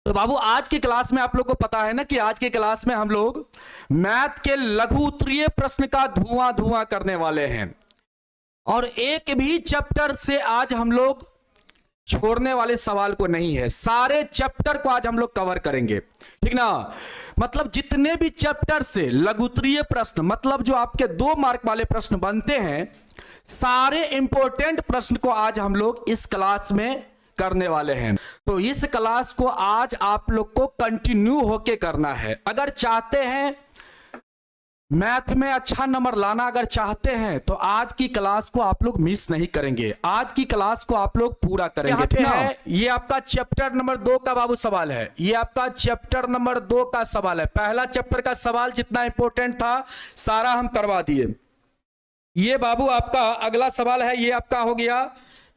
तो बाबू आज की क्लास में आप लोग को पता है ना कि आज की क्लास में हम लोग मैथ के लघु उत्तरीय प्रश्न का धुआं धुआं करने वाले हैं और एक भी चैप्टर से आज हम लोग छोड़ने वाले सवाल को नहीं है। सारे चैप्टर को आज हम लोग कवर करेंगे, ठीक ना। मतलब जितने भी चैप्टर से लघुत्तरीय प्रश्न, मतलब जो आपके 2 मार्क वाले प्रश्न बनते हैं, सारे इंपॉर्टेंट प्रश्न को आज हम लोग इस क्लास में करने वाले हैं। तो इस क्लास को आज आप लोग को कंटिन्यू होके करना है। अगर चाहते हैं मैथ में अच्छा नंबर लाना, अगर चाहते हैं तो आज की क्लास को आप लोग मिस नहीं करेंगे। आज की क्लास को आप लोग पूरा करेंगे, ठीक है। ये आपका चैप्टर नंबर 2 का बाबू सवाल है। ये आपका चैप्टर नंबर 2 का सवाल है। पहला चैप्टर का सवाल जितना इंपॉर्टेंट था सारा हम करवा दिए। ये बाबू आपका अगला सवाल है, ये आपका हो गया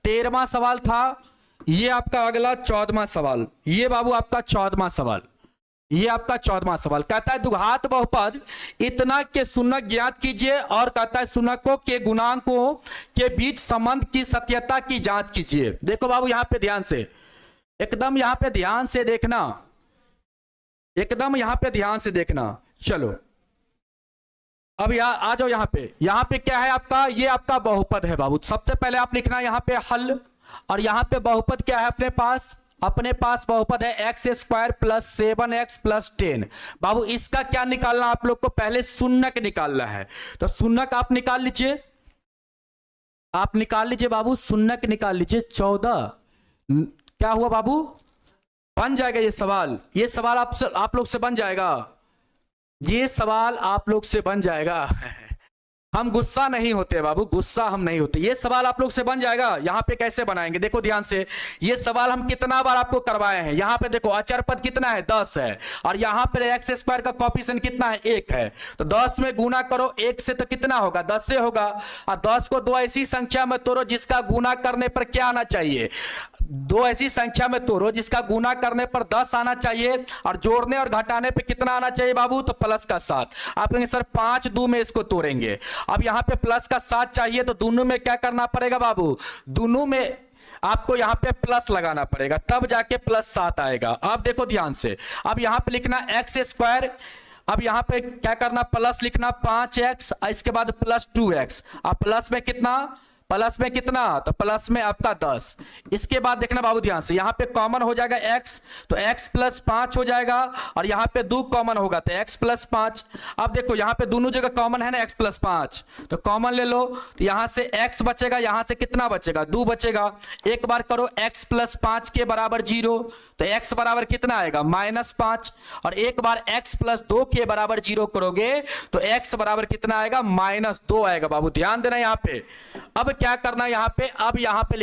13वां सवाल था। ये आपका अगला 14वां सवाल। ये बाबू आपका 14वां सवाल। ये आपका 14वां सवाल कहता है द्विघात बहुपद इतना के शून्यक ज्ञात कीजिए और कहता है शून्यकों के गुणांकों के बीच संबंध की सत्यता की जांच कीजिए। देखो बाबू यहां पे ध्यान से, एकदम यहां पे ध्यान से देखना, एकदम यहां पे ध्यान से देखना। चलो अब यहां आ जाओ। यहां पे क्या है आपका, ये आपका बहुपद है बाबू। सबसे पहले आप लिखना यहां पे हल, और यहां पे बहुपद क्या है अपने पास बहुपद है x² प्लस 7x प्लस 10। बाबू इसका क्या निकालना आप लोग को, पहले शून्यक निकालना है। तो शून्यक आप निकाल लीजिए, बाबू शून्यक निकाल लीजिए। 14 क्या हुआ बाबू, बन जाएगा ये सवाल आप लोग से बन जाएगा। ये सवाल आप लोग से बन जाएगा। हम गुस्सा नहीं होते बाबू, गुस्सा हम नहीं होते। ये सवाल आप लोग से बन जाएगा। यहां पे कैसे बनाएंगे देखो ध्यान से। ये सवाल हम कितना बार आपको करवाए हैं। यहां पे देखो अचर पद कितना है 10 है, और यहां पे x² का कोएफिशिएंट कितना है 1 है। तो 10 में गुना करो 1 से तो कितना होगा, 10 से होगा। और 10 को 2 ऐसी संख्या में तोड़ो जिसका गुना करने पर क्या आना चाहिए, 2 ऐसी संख्या में तोड़ो जिसका गुना करने पर 10 आना चाहिए, और जोड़ने और घटाने पर कितना आना चाहिए बाबू, तो प्लस का 7। आप कहेंगे सर 5 2 में इसको तोड़ेंगे। अब यहां पे प्लस का 7 चाहिए तो दोनों में क्या करना पड़ेगा बाबू, दोनों में आपको यहां पे प्लस लगाना पड़ेगा, तब जाके प्लस 7 आएगा। अब देखो ध्यान से, अब यहां पे लिखना x²। अब यहां पे क्या करना, प्लस लिखना 5x, इसके बाद प्लस 2x। अब प्लस में कितना, तो प्लस में आपका 10। इसके बाद देखना बाबू ध्यान से, यहां पे कॉमन हो जाएगा x, तो x प्लस 5 हो जाएगा, और यहां पे 2 कॉमन होगा तो x प्लस 5। अब देखो यहां पे दोनों जगह कॉमन है ना, x प्लस 5, तो कॉमन ले लो। तो यहां से x बचेगा, यहां से कितना बचेगा, 2 बचेगा। एक बार करो x प्लस 5 के बराबर 0, तो x बराबर कितना आएगा -5, और एक बार x प्लस 2 के बराबर 0 करोगे तो x बराबर कितना आएगा, -2 आएगा। बाबू ध्यान देना यहां पे। अब क्या करना यहां पे, अब यहां पे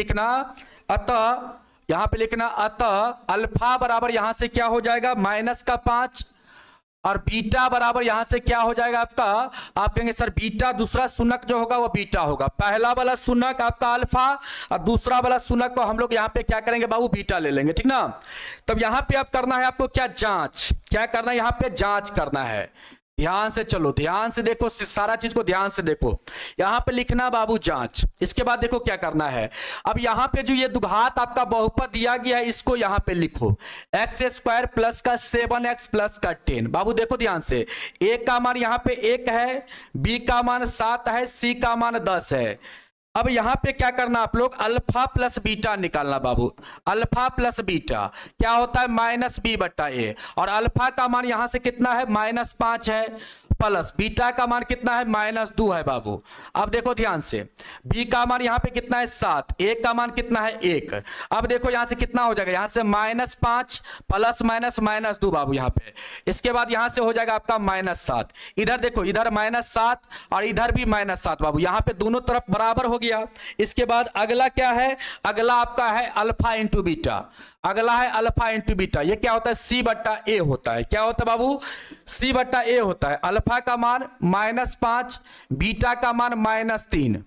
लिखना अतः अल्फा बराबर यहां से क्या हो जाएगा, -5, और बीटा बराबर यहां से क्या हो जाएगा आपका, आप कहेंगे सर बीटा दूसरा शून्यक जो होगा वो बीटा होगा। पहला वाला शून्यक आपका अल्फा, और दूसरा वाला शून्यक को हम लोग यहां पे क्या करेंगे बाबू, बीटा ले लेंगे, ठीक ना। तब यहां पे आप करना है आपको क्या, जांच। क्या करना है यहां पे, जांच करना है। ध्यान से चलो, ध्यान से देखो, सारा चीज को ध्यान से देखो। यहां पे लिखना बाबू जांच। इसके बाद देखो क्या करना है, अब यहां पे जो ये द्विघात आपका बहुपद दिया गया है इसको यहां पे लिखो, x² प्लस का 7x प्लस का 10। बाबू देखो ध्यान से, a का मान यहां पे 1 है, b का मान 7 है, c का मान 10 है। अब यहां पे क्या करना आप लोग, अल्फा प्लस बीटा निकालना बाबू। अल्फा प्लस बीटा क्या होता है, -b/a, और अल्फा का मान यहां से कितना है, -5 है, प्लस बीटा का मान कितना है, -2 है बाबू। अब देखो ध्यान से, b का मान यहां पे कितना है 7, a का मान कितना है 1। अब देखो यहां से कितना हो जाएगा, यहां से -5 प्लस -2 बाबू यहां पे। इसके बाद यहां से हो जाएगा आपका -7। इधर देखो, इधर -7 और इधर भी -7 बाबू, यहां पे दोनों तरफ बराबर हो गया। इसके बाद अगला क्या है, अगला आपका है अल्फा इंटू बीटा। अगला है अल्फा इंटू बीटा, ये क्या होता है, c/a होता है। क्या होता है बाबू, c/a होता है। अल्फा का मान -5, बीटा का मान -3।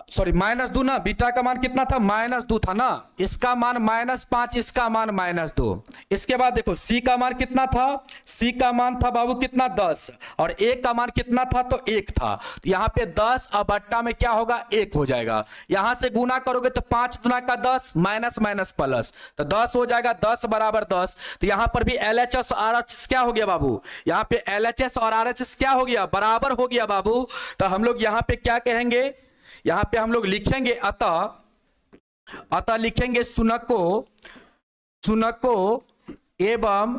सॉरी -2 ना, बीटा का मान कितना था, -2 था ना, इसका मान -5, इसका मान -2। इसके बाद देखो सी का मान कितना था, सी का मान था बाबू कितना 10, और ए का मान कितना था, तो 1 था। तो यहाँ पे 10 और बट्टा में क्या होगा, 1 हो जाएगा। यहां से गुना करोगे तो 5 गुना का 10, माइनस माइनस प्लस, तो 10 हो जाएगा, 10 बराबर 10। तो यहां पर भी LHS और RHS क्या हो गया बाबू, यहाँ पे LHS और RHS क्या हो गया, बराबर हो गया बाबू। तो हम लोग यहाँ पे क्या कहेंगे, यहां पे हम लोग लिखेंगे अतः लिखेंगे सुनको एवं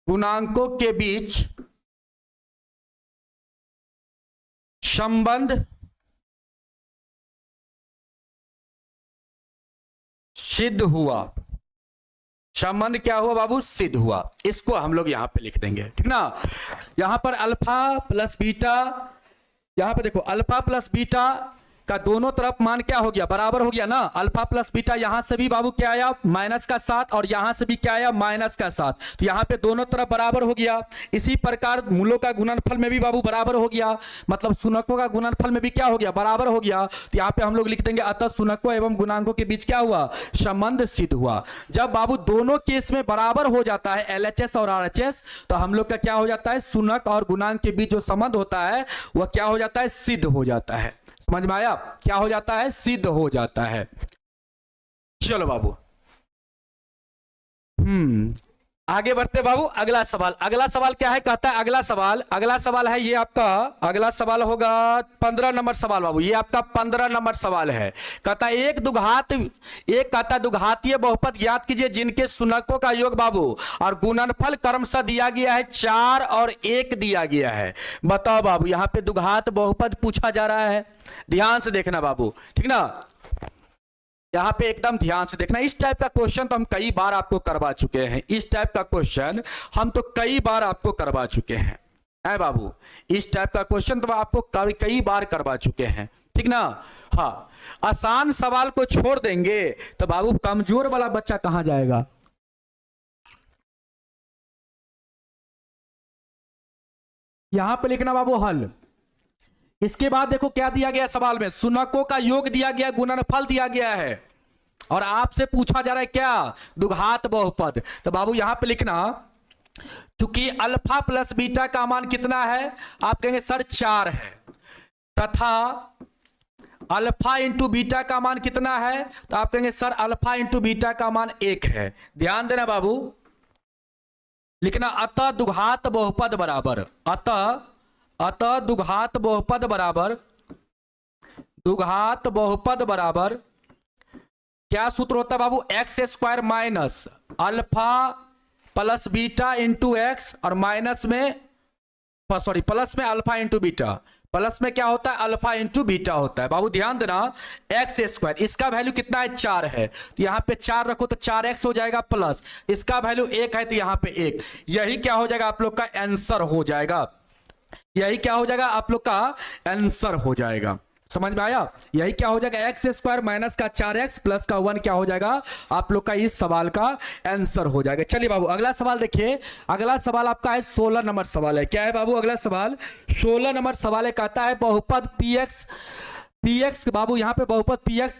गुणांकों के बीच संबंध सिद्ध हुआ। संबंध क्या हुआ बाबू, सिद्ध हुआ। इसको हम लोग यहां पे लिख देंगे, ठीक ना। यहां पर अल्फा प्लस बीटा, यहां पे देखो अल्फा प्लस बीटा का दोनों तरफ मान क्या हो गया, बराबर हो गया ना। अल्फा प्लस बीटा यहां से भी बाबू क्या आया, -7, और यहां से भी क्या आया, -7। तो यहां पे दोनों तरफ बराबर हो गया। इसी प्रकार मूलों का गुणनफल में भी बाबू बराबर हो गया, मतलब शुनकों का गुणनफल में भी क्या हो गया, बराबर हो गया। तो यहां पे हम लोग लिख देंगे अतः शुनकों एवं गुणांकों के बीच क्या हुआ, संबंध सिद्ध हुआ। जब बाबू दोनों केस में बराबर हो जाता है LHS और RHS, तो हम लोग का क्या हो जाता है, शुनक और गुणांक के बीच जो संबंध होता है वह क्या हो जाता है, सिद्ध हो जाता है। समझ में आया, क्या हो जाता है, सिद्ध हो जाता है। चलो बाबू आगे बढ़ते बाबू। अगला सवाल क्या है, कहता है अगला सवाल है ये आपका, अगला सवाल होगा 15 नंबर सवाल बाबू। ये आपका 15 नंबर सवाल है। कहता है एक दुघातीय बहुपद ज्ञात कीजिए जिनके शुनकों का योग बाबू और गुणनफल क्रमशः दिया गया है 4 और 1 दिया गया है। बताओ बाबू, यहां पे दुघात बहुपद पूछा जा रहा है, ध्यान से देखना बाबू, ठीक ना। यहां पे एकदम ध्यान से देखना। इस टाइप का क्वेश्चन तो हम कई बार आपको करवा चुके हैं, इस टाइप का क्वेश्चन हम तो कई बार आपको करवा चुके हैं, है बाबू। इस टाइप का क्वेश्चन तो आपको कई बार करवा चुके हैं, ठीक ना। हाँ, आसान सवाल को छोड़ देंगे तो बाबू कमजोर वाला बच्चा कहां जाएगा। यहां पे लिखना बाबू हल। इसके बाद देखो क्या दिया गया सवाल में, शुनकों का योग दिया गया, गुणनफल दिया गया है, और आपसे पूछा जा रहा है क्या, दुघात बहुपद। तो बाबू यहां पे लिखना, क्योंकि अल्फा प्लस बीटा का मान कितना है, आप कहेंगे सर 4 है, तथा अल्फा इंटू बीटा का मान कितना है, तो आप कहेंगे सर अल्फा इंटू बीटा का मान 1 है। ध्यान देना बाबू, लिखना अतः दुघात बहुपद बराबर, अतः दुघात बहुपद बराबर क्या सूत्र होता है बाबू, x² minus alpha plus beta into x, और माइनस में प्लस में अल्फा इंटू बीटा, प्लस में क्या होता है, अल्फा इंटू बीटा होता है। बाबू ध्यान देना, x², इसका वैल्यू कितना है, 4 है, तो यहां पे 4 रखो तो 4x हो जाएगा, प्लस इसका वैल्यू 1 है तो यहां पे 1। यही क्या हो जाएगा आप लोग का आंसर हो जाएगा, यही क्या हो जाएगा आप लोग का आंसर हो जाएगा। समझ में आया, यही क्या हो जाएगा, x² माइनस का 4x प्लस का 1 क्या हो जाएगा आप लोग का इस सवाल का आंसर हो जाएगा। चलिए बाबू अगला सवाल देखिए। अगला सवाल आपका है 16 नंबर सवाल है। क्या है बाबू अगला सवाल, 16 नंबर सवाल है। कहता है बहुपद px बाबू, यहाँ पे बहुपद px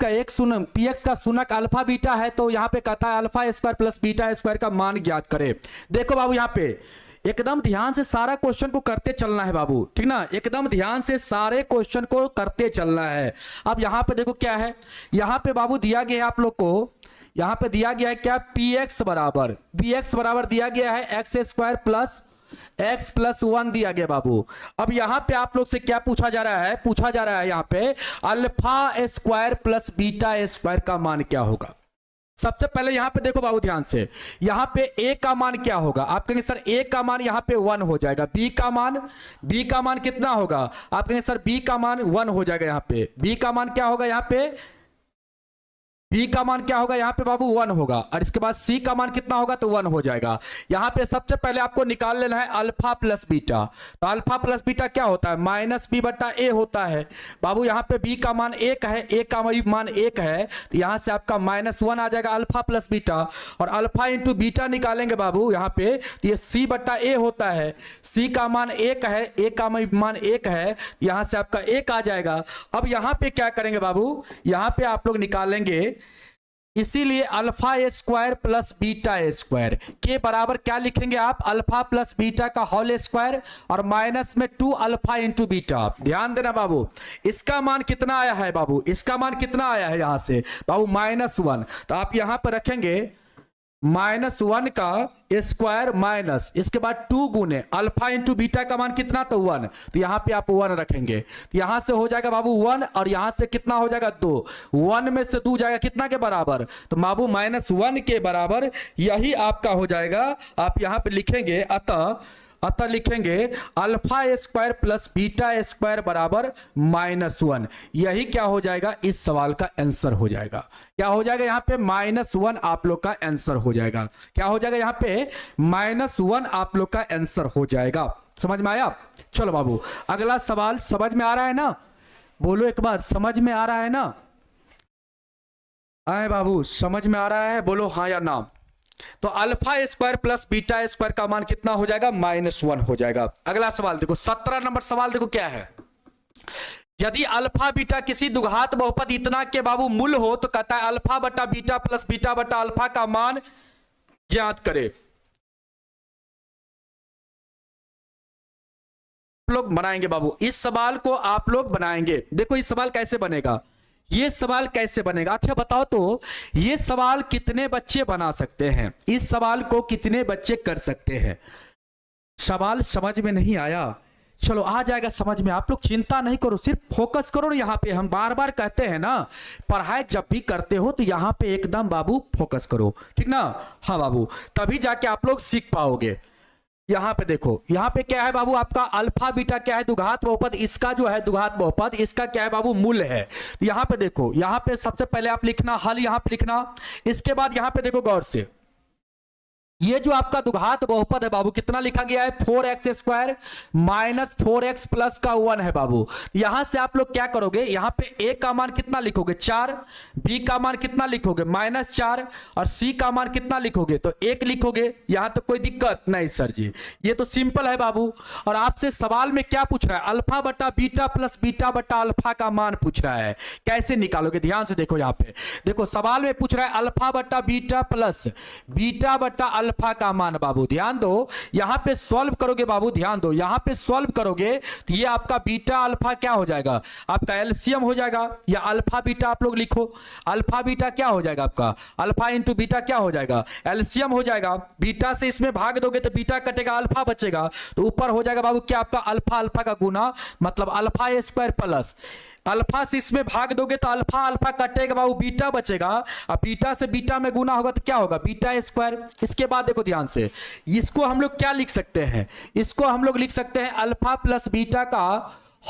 का शुनक अल्फा बीटा है, तो यहाँ पे कहता है अल्फा² प्लस बीटा² का मान ज्ञात करे। देखो बाबू यहाँ पे एकदम ध्यान से सारा क्वेश्चन को करते चलना है बाबू, ठीक ना, एकदम ध्यान से सारे क्वेश्चन को करते चलना है। अब यहां पे देखो क्या है, यहां पे बाबू दिया गया है आप लोग को, यहां पे दिया गया है क्या, bx बराबर दिया गया है x² प्लस x प्लस 1 दिया गया बाबू। अब यहां पे आप लोग से क्या पूछा जा रहा है, यहां पे अल्फा² प्लस बीटा² का मान क्या होगा। सबसे पहले यहां पे देखो बाबू ध्यान से, यहां पे a का मान क्या होगा, आप कहेंगे सर a का मान यहां पे 1 हो जाएगा, b का मान कितना होगा, आप कहेंगे सर b का मान 1 हो जाएगा। यहां पे b का मान क्या होगा, यहां पे बी का मान क्या होगा यहाँ पे बाबू 1 होगा, और इसके बाद सी का मान कितना होगा तो 1 हो जाएगा। यहाँ पे सबसे पहले आपको निकाल लेना है अल्फा प्लस बीटा। तो अल्फा प्लस बीटा क्या होता है, माइनस बी बट्टा ए होता है बाबू। यहाँ पे बी का मान 1 है, ए का मान 1 है, तो यहाँ से आपका -1 आ जाएगा अल्फा प्लस बीटा। और अल्फा इंटू बीटा निकालेंगे बाबू यहाँ पे, तो ये सी बट्टा ए होता है। सी का मान 1 है, ए का मान 1 है, यहाँ से आपका 1 आ जाएगा। अब यहाँ पे क्या करेंगे बाबू, यहाँ पे आप लोग निकालेंगे, इसीलिए alpha A square plus beta A square के बराबर क्या लिखेंगे आप, अल्फा प्लस बीटा का होल स्क्वायर और माइनस में 2 अल्फा इंटू बीटा। ध्यान देना बाबू, इसका मान कितना आया है बाबू, इसका मान कितना आया है यहाँ से बाबू -1। तो आप यहाँ पर रखेंगे -1 का स्क्वायर माइनस इसके बाद 2 गुने अल्फा इंटू बीटा का मान कितना तो 1, तो यहाँ पे आप 1 रखेंगे, तो यहाँ से हो जाएगा बाबू 1 और यहाँ से कितना हो जाएगा 2, 1 में से 2 जाएगा कितना के बराबर, तो बाबू -1 के बराबर यही आपका हो जाएगा। आप यहाँ पे लिखेंगे अतः लिखेंगे alpha A square plus beta A square बराबर -1। यही क्या हो जाएगा, इस सवाल का आंसर हो जाएगा। क्या हो जाएगा यहाँ पे -1 आप लोग का आंसर हो जाएगा। क्या हो जाएगा यहाँ पे -1 आप लोग का आंसर हो जाएगा। समझ में आया? चलो बाबू अगला सवाल समझ में आ रहा है ना, बोलो एक बार, समझ में आ रहा है ना? आए बाबू समझ में आ रहा है, बोलो हाँ या ना। तो alpha square plus beta square का मान कितना हो जाएगा, -1 हो जाएगा। अगला सवाल देखो, 17 नंबर सवाल देखो क्या है, यदि अल्फा बीटा किसी द्विघात बहुपद इतना के बाबू मूल हो तो कहता है अल्फा बटा बीटा प्लस बीटा बटा अल्फा का मान ज्ञात करे। आप लोग बनाएंगे बाबू, इस सवाल को आप लोग बनाएंगे। देखो इस सवाल कैसे बनेगा, ये सवाल कैसे बनेगा, अच्छा बताओ तो ये सवाल कितने बच्चे बना सकते हैं, इस सवाल को कितने बच्चे कर सकते हैं। सवाल समझ में नहीं आया, चलो आ जाएगा समझ में, आप लोग चिंता नहीं करो, सिर्फ फोकस करो ना। यहाँ पे हम बार बार कहते हैं ना, पढ़ाई जब भी करते हो तो यहाँ पे एकदम बाबू फोकस करो, ठीक ना। हाँ बाबू, तभी जाके आप लोग सीख पाओगे। यहाँ पे देखो, यहाँ पे क्या है बाबू, आपका अल्फा बीटा क्या है, द्विघात बहुपद, इसका जो है द्विघात बहुपद, इसका क्या है बाबू, मूल है। यहाँ पे देखो, यहाँ पे सबसे पहले आप लिखना हल, यहाँ पे लिखना, इसके बाद यहाँ पे देखो गौर से, ये जो आपका द्विघात बहुपद है बाबू कितना लिखा गया है, 4x square minus 4x plus का 1 है बाबू। यहां से आप लोग क्या करोगे, यहां पे a का मान कितना लिखोगे 4, b का मान कितना लिखोगे -4 और c का मान कितना लिखोगे तो 1 लिखोगे। यहां तो कोई दिक्कत नहीं सर जी, ये तो सिंपल है बाबू। और आपसे सवाल में क्या पूछ रहा है, अल्फा बटा बीटा प्लस बीटा बटा अल्फा का मान पूछ रहा है, कैसे निकालोगे, ध्यान से देखो। यहाँ पे देखो सवाल में पूछ रहा है अल्फा बटा बीटा प्लस बीटा बटा अल्फा का मान बाबू, ध्यान दो यहां पे सॉल्व करोगे बाबू, ध्यान दो यहां पे सॉल्व करोगे तो ये आपका बीटा अल्फा क्या हो जाएगा, आपका एलसीएम हो जाएगा, या अल्फा बीटा आप लोग लिखो, अल्फा बीटा क्या हो जाएगा आपका, अल्फा इंटू बीटा क्या हो जाएगा, एलसीएम हो जाएगा। बीटा से इसमें भाग दोगे तो बीटा कटेगा, अल्फा बचेगा, तो ऊपर हो जाएगा बाबू क्या आपका अल्फा अल्फा का गुना, मतलब अल्फा ए स्क्वायर प्लस अल्फा से इसमें भाग दोगे तो अल्फा अल्फा कटेगा बाबू, बीटा बचेगा, और बीटा से बीटा में गुना होगा तो क्या होगा बीटा स्क्वायर। इसके बाद देखो ध्यान से, इसको हम लोग क्या लिख सकते हैं, इसको हम लोग लिख सकते हैं अल्फा प्लस बीटा का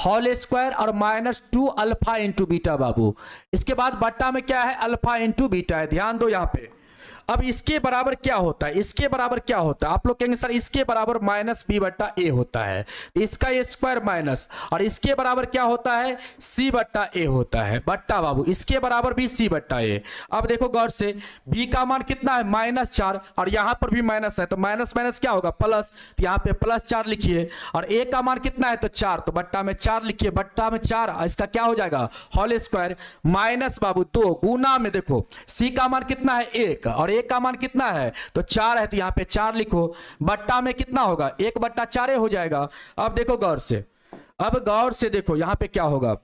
होल स्क्वायर और -2 अल्फा इंटू बीटा बाबू। इसके बाद बट्टा में क्या है, अल्फा इंटू बीटा है, ध्यान दो यहाँ पे। अब इसके बराबर क्या होता है, इसके बराबर क्या होता है, आप लोग कहेंगे सर इसके बराबर -b बट्टा a होता है, इसका ये स्क्वायर माइनस, और इसके बराबर क्या होता है c बट्टा a होता है, बट्टा बाबू इसके बराबर भी c बट्टा a। अब देखो गौर से, b का मान कितना है -4 और यहां पर भी माइनस है, तो माइनस माइनस क्या होगा प्लस, तो यहाँ पे +4 लिखिए, और a का मान कितना है तो 4, तो बट्टा में 4 लिखिए, बट्टा में 4 इसका क्या हो जाएगा होल स्क्वायर माइनस बाबू 2 गुना में देखो c का मान कितना है 1 और एक का मान कितना है तो 4 है, तो यहां पे 4 लिखो, बट्टा में कितना होगा 1 बट्टा 4 हो जाएगा। अब देखो गौर से, अब गौर से देखो यहां पे क्या होगा,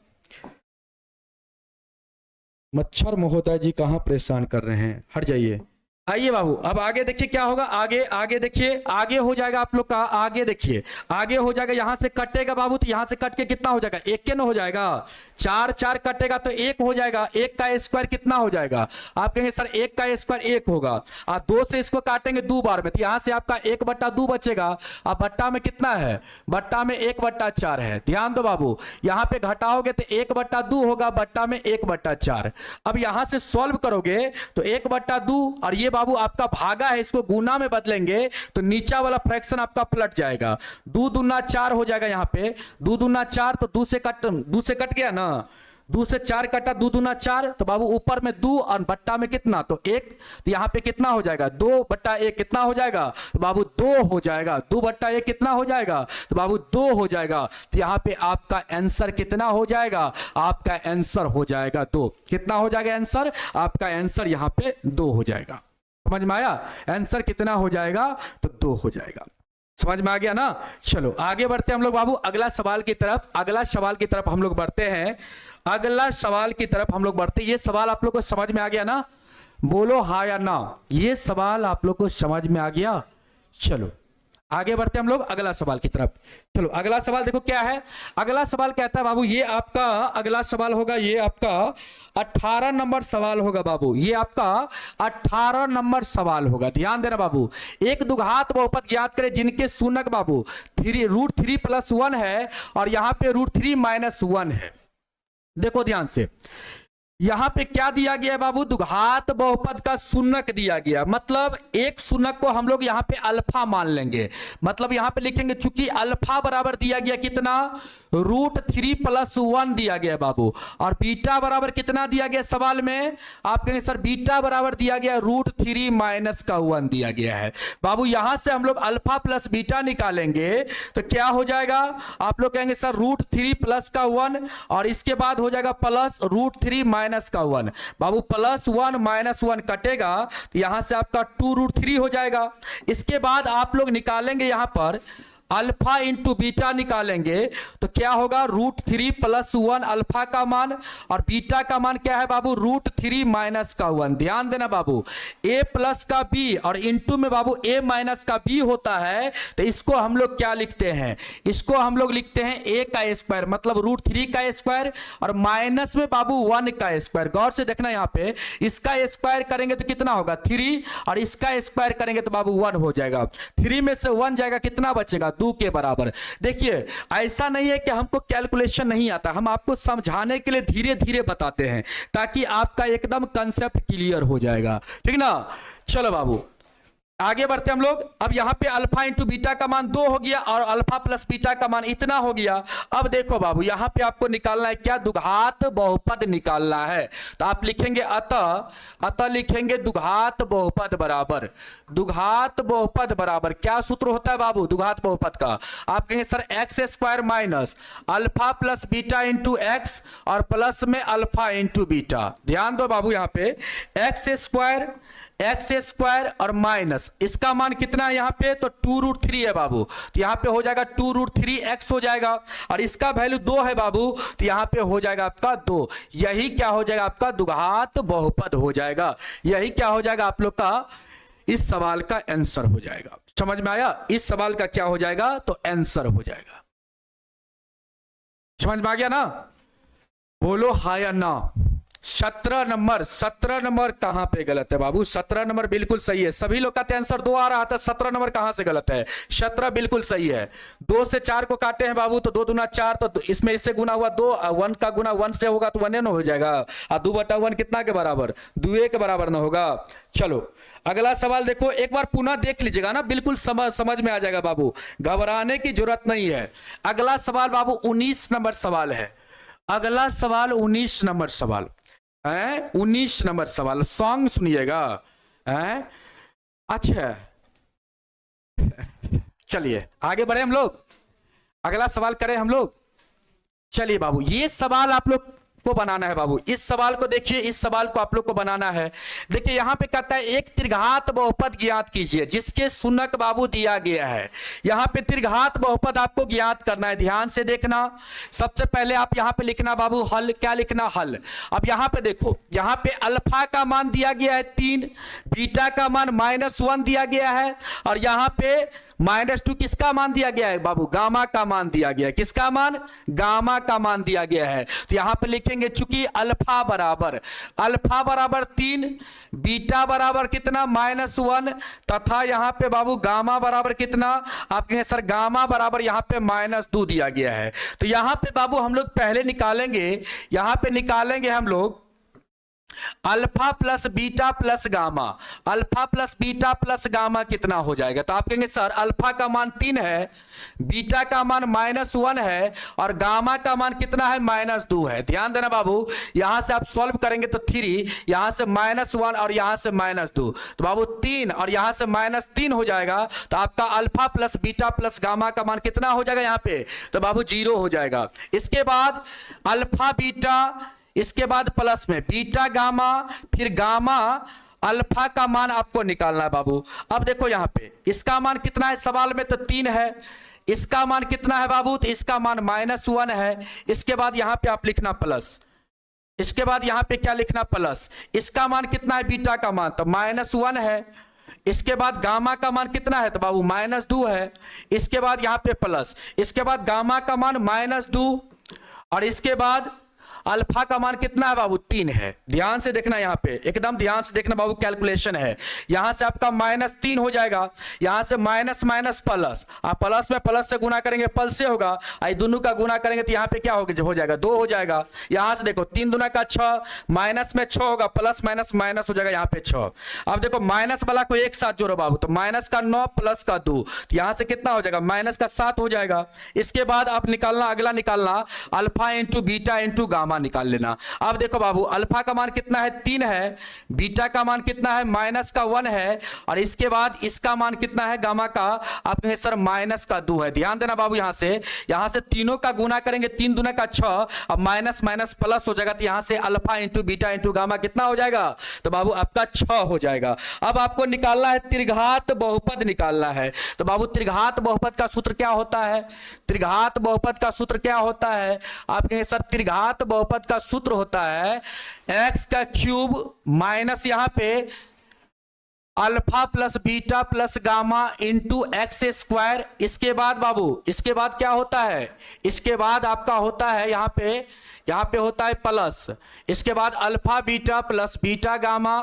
मच्छर महोदय जी कहां परेशान कर रहे हैं, हट जाइए, आइए बाबू, अब आगे देखिए क्या होगा। आगे आगे देखिए, आगे हो जाएगा आप लोग का, आगे देखिए आगे हो जाएगा। यहां से कटेगा बाबू, तो यहां से कट के कितना हो जाएगा, एक के न हो जाएगा। चार चार कटेगा तो एक हो जाएगा, एक का स्क्वायर कितना हो जाएगा। आप कहेंगे सर एक का स्क्वायर एक होगा, और दो से इसको काटेंगे दो बार में, तो यहां से आपका एक बट्टा दो बचेगा। अब बट्टा में कितना है, बट्टा में एक बट्टा चार है। ध्यान दो बाबू, यहां पे घटाओगे तो एक बट्टा दो होगा, बट्टा में एक बट्टा चार। अब यहां से सॉल्व करोगे तो एक बट्टा दो, और ये बाबू आपका भागा है, इसको गुना में बदलेंगे तो नीचा वाला फ्रैक्शन आपका पलट जाएगा। दो दूना चार हो जाएगा, यहां पे दो दूना चार, तो दो से कट गया ना, दो से चार कटा, दो दूना चार, तो बाबू ऊपर में दो और बट्टा में कितना, तो एक, तो यहां पे कितना हो जाएगा, दो बट्टा एक कितना हो जाएगा, तो बाबू दो हो जाएगा। दो बट्टा एक कितना हो जाएगा, तो बाबू दो हो जाएगा। तो यहां पे आपका आंसर कितना हो जाएगा, आपका आंसर हो जाएगा दो। कितना हो जाएगा आंसर, आपका आंसर यहां पे दो हो जाएगा। समझ में आया, आंसर कितना हो जाएगा, तो दो हो जाएगा। समझ में आ गया ना। चलो आगे बढ़ते हैं हम लोग बाबू अगला सवाल की तरफ। अगला सवाल की तरफ हम लोग बढ़ते हैं, अगला सवाल की तरफ हम लोग बढ़ते हैं। ये सवाल आप लोग को समझ में आ गया ना, बोलो हाँ या ना, ये सवाल आप लोग को समझ में आ गया। चलो आगे बढ़ते हैं हम लोग अगला सवाल की तरफ। चलो अगला सवाल देखो क्या है। अगला सवाल कहता है बाबू, ये आपका अगला सवाल होगा, ये आपका 18 नंबर सवाल होगा बाबू, ये आपका 18 नंबर सवाल होगा। ध्यान देना बाबू, एक द्विघात बहुपद ज्ञात करें जिनके शून्यक बाबू √3 + 1 है और यहां पे √3 - 1 है। देखो ध्यान से, यहां पे क्या दिया गया है बाबू, द्विघात बहुपद का शून्यक दिया गया, मतलब एक शून्यक को हम लोग यहां पे अल्फा मान लेंगे। मतलब यहां पे लिखेंगे चूंकि अल्फा बराबर दिया गया कितना, √3 + 1 दिया गया बाबू, और बीटा बराबर कितना दिया गया सवाल में, आप कहेंगे सर बीटा बराबर दिया गया √3 - 1 दिया गया है बाबू। यहां से हम लोग अल्फा प्लस बीटा निकालेंगे तो क्या हो जाएगा, आप लोग कहेंगे सर √3 + 1, और इसके बाद हो जाएगा प्लस √3 - 1 बाबू, +1 - 1 कटेगा तो यहां से आपका 2√3 हो जाएगा। इसके बाद आप लोग निकालेंगे यहां पर अल्फा इंटू बीटा निकालेंगे तो क्या होगा, √3 + 1 अल्फा का मान, और बीटा का मान क्या है बाबू, √3 - 1। ध्यान देना बाबू, a प्लस का b और इंटू में बाबू a माइनस का b होता है, तो इसको हम लोग क्या लिखते हैं, इसको हम लोग लिखते हैं a का स्क्वायर, मतलब √3 का स्क्वायर और माइनस में बाबू 1 का स्क्वायर। गौर से देखना, यहाँ पे इसका स्क्वायर करेंगे तो कितना होगा 3, और इसका स्क्वायर करेंगे तो बाबू 1 हो जाएगा। 3 में से 1 जाएगा, कितना बचेगा, 2 के बराबर। देखिए ऐसा नहीं है कि हमको कैलकुलेशन नहीं आता, हम आपको समझाने के लिए धीरे धीरे बताते हैं ताकि आपका एकदम कंसेप्ट क्लियर हो जाएगा, ठीक ना। चलो बाबू आगे बढ़ते हम लोग। अब यहां पे अल्फा इंटू बीटा का मान 2 हो गया और अल्फा प्लस बीटा का मान इतना हो गया। अब देखो बाबू, यहां पे आपको निकालना है क्या, द्विघात बहुपद निकालना है। तो आप लिखेंगे अतः लिखेंगे द्विघात बहुपद बराबर, द्विघात बहुपद बराबर क्या सूत्र होता है बाबू द्विघात बहुपद का, आप कहेंगे sir x² minus alpha plus beta into x और प्लस में अल्फा इंटू बीटा। ध्यान दो बाबू, यहां पे x² और माइनस इसका मान कितना है यहाँ पे, तो 2√3 है बाबू, तो यहाँ पे हो जाएगा 2√3x हो जाएगा, और इसका वैल्यू 2 है बाबू, तो यहाँ पे हो जाएगा आपका 2। यही क्या हो जाएगा, आपका द्विघात बहुपद हो जाएगा। यही क्या हो जाएगा आप लोग का इस सवाल का आंसर हो जाएगा। समझ में आया, इस सवाल का क्या हो जाएगा, तो आंसर हो जाएगा। समझ में आ गया ना, बोलो हाँ या ना। 17 नंबर कहां पे गलत है बाबू, 17 नंबर बिल्कुल सही है। सभी लोग कहते हैं आंसर 2 आ रहा था, 17 नंबर कहां से गलत है, 17 बिल्कुल सही है। 2 से 4 को काटे हैं बाबू तो 2 दूना 4, तो इसमें इससे गुना हुआ 2, 1 का गुना 1 से होगा तो 1 हो जाएगा, और 2/1 कितना के बराबर, 2 के बराबर ना होगा। चलो अगला सवाल देखो, एक बार पुनः देख लीजिएगा ना, बिल्कुल समझ में आ जाएगा बाबू, घबराने की जरूरत नहीं है। अगला सवाल बाबू 19 नंबर सवाल है। अगला सवाल 19 नंबर सवाल है, 19 नंबर सवाल, सॉन्ग सुनिएगा। अच्छा चलिए आगे बढ़े हम लोग, अगला सवाल करें हम लोग। चलिए बाबू, ये सवाल आप लोग को बनाना है बाबू। इस सवाल को देखिए, इस सवाल को आप लोग को बनाना है। देखिए यहाँ पे कहता है एक त्रिघात बहुपद ज्ञात कीजिए जिसके शून्यक बाबू दिया गया है। यहाँ पे त्रिघात बहुपद आपको ज्ञात करना है, ध्यान से देखना। सबसे पहले आप यहाँ पे लिखना बाबू हल, क्या लिखना हल। अब यहाँ पे देखो, यहाँ पे अल्फा का मान दिया गया है 3, बीटा का मान -1 दिया गया है, और यहाँ पे -2 किसका मान दिया गया है बाबू, गामा का मान दिया गया है। किसका मान, गामा का मान दिया गया है। तो यहां पे लिखेंगे चूंकि अल्फा बराबर 3, बीटा बराबर कितना -1, तथा यहां पे बाबू गामा बराबर कितना, आप कहेंगे सर गामा बराबर यहां पे -2 दिया गया है। तो यहां पे बाबू हम लोग पहले निकालेंगे, यहां पे निकालेंगे हम लोग alpha plus beta plus gamma. Alpha plus beta plus gamma कितना हो जाएगा, तो आप कहेंगे सर अल्फा का मान 3 है, बीटा का मान -1 है, और गामा का मान कितना है, -2 है। ध्यान देना बाबू, यहां से आप सॉल्व करेंगे तो 3, यहां से -1 और यहां से -2, तो बाबू 3 और यहां से -3 हो जाएगा। तो आपका alpha plus beta plus gamma का मान कितना हो जाएगा यहाँ पे, तो बाबू 0 हो जाएगा। इसके बाद अल्फा बीटा, इसके बाद प्लस में बीटा गामा, फिर गामा अल्फा का मान आपको निकालना है बाबू। अब देखो यहाँ पे इसका मान कितना है सवाल में, तो 3 है। इसका मान कितना है बाबू, तो इसका मान -1 है। इसके बाद यहाँ पे आप लिखना प्लस, इसके बाद यहाँ पे क्या लिखना प्लस। इसका मान कितना है बीटा का मान, तो -1 है। इसके बाद गामा का मान कितना है, तो बाबू -2 है। इसके बाद यहाँ पे प्लस, इसके बाद गामा का मान -2, और इसके बाद अल्फा का मान कितना है बाबू, 3 है। ध्यान से देखना, यहाँ पे एकदम ध्यान से देखना बाबू, कैलकुलेशन है। यहां से आपका -3 हो जाएगा, यहां से माइनस माइनस प्लस, आप प्लस में प्लस से गुना करेंगे पल से होगा, दोनों का गुना करेंगे तो यहाँ पे क्या हो जाएगा 2 हो जाएगा। यहां से देखो 3 दूना का 6, माइनस में 6 होगा, प्लस माइनस माइनस हो जाएगा यहाँ पे 6। अब देखो माइनस वाला को एक साथ जोड़ो बाबू, तो माइनस का 9 प्लस का 2, तो यहां से कितना हो जाएगा, माइनस का 7 हो जाएगा। इसके बाद आप निकालना, अगला निकालना alpha into beta into gamma निकाल लेना। अब देखो बाबू अल्फा का मान कितना है 3 है, बीटा का मान कितना है -1 है, और इसके बाद इसका मान कितना है गामा का, आप कहेंगे सर -2 है। ध्यान देना बाबू, यहां से तीनों का गुना करेंगे, 3 दूना का 6, अब माइनस माइनस प्लस हो जाएगा, तो यहां से alpha into beta into gamma कितना हो जाएगा, तो बाबू आपका 6 हो जाएगा। अब आपको निकालना है त्रिघात बहुपद निकालना है। तो बाबू त्रिघात बहुपद का सूत्र क्या होता है, त्रिघात बहुपद का सूत्र क्या होता है, आप कहेंगे सर त्रिघात बहुपद का सूत्र होता है x का क्यूब माइनस यहां पे alpha plus beta plus gamma into x square. इसके बाद बाबू, इसके बाद क्या होता है, इसके बाद आपका होता है यहाँ पे होता है प्लस, इसके बाद alpha beta plus beta gamma